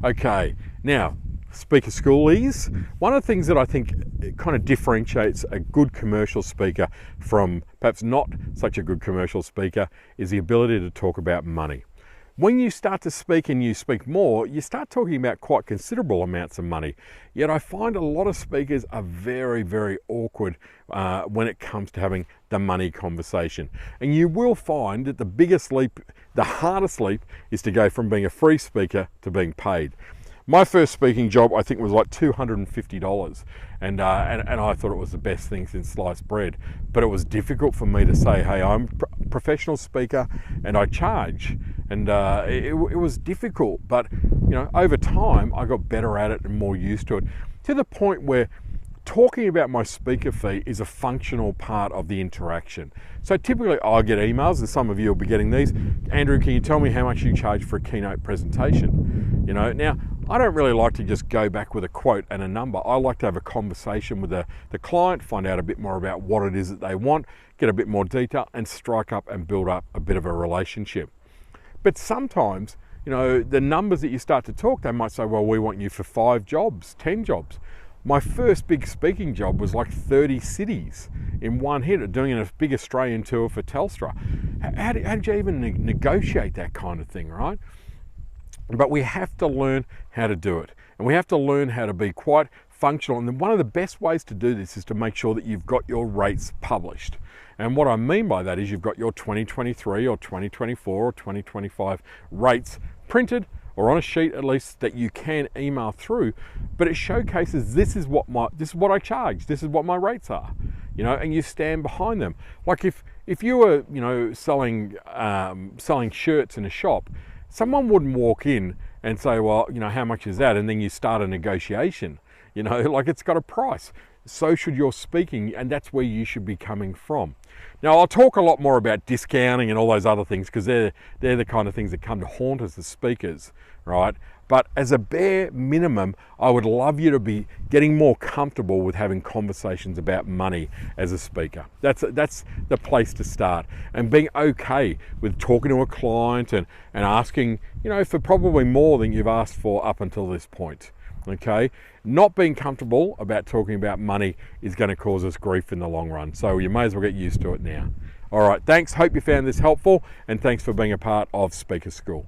Okay, now, speaker schoolies. One of the things that I think kind of differentiates a good commercial speaker from perhaps not such a good commercial speaker is the ability to talk about money. When you start to speak and you speak more, you start talking about quite considerable amounts of money. Yet I find a lot of speakers are very, very awkward when it comes to having the money conversation. And you will find that the biggest leap, the hardest leap, is to go from being a free speaker to being paid. My first speaking job, I think, was like $250, and I thought it was the best thing since sliced bread. But it was difficult for me to say, hey, I'm a professional speaker and I charge, and it was difficult. But over time, I got better at it and more used to it, to the point where talking about my speaker fee is a functional part of the interaction. So typically I get emails, and some of you will be getting these. Andrew, can you tell me how much you charge for a keynote presentation? Now I don't really like to just go back with a quote and a number. I like to have a conversation with the client, find out a bit more about what it is that they want, get a bit more detail, and strike up and build up a bit of a relationship. But sometimes, the numbers that you start to talk, they might say, well, we want you for 5 jobs, 10 jobs. My first big speaking job was like 30 cities in one hit, doing a big Australian tour for Telstra. How did you even negotiate that kind of thing, right? But we have to learn how to do it, and we have to learn how to be quite functional. And then one of the best ways to do this is to make sure that you've got your rates published. And what I mean by that is you've got your 2023 or 2024 or 2025 rates printed, or on a sheet at least, that you can email through, but it showcases this is what I charge, this is what my rates are, and you stand behind them. Like if you were selling shirts in a shop, someone wouldn't walk in and say, well, how much is that? And then you start a negotiation, like it's got a price. So should your speaking, and that's where you should be coming from. Now, I'll talk a lot more about discounting and all those other things, because they're the kind of things that come to haunt us as speakers, right? But as a bare minimum, I would love you to be getting more comfortable with having conversations about money as a speaker. That's the place to start, and being okay with talking to a client and asking, for probably more than you've asked for up until this point. Okay, not being comfortable about talking about money is going to cause us grief in the long run. So you may as well get used to it now. All right, thanks. Hope you found this helpful, and thanks for being a part of Speaker School.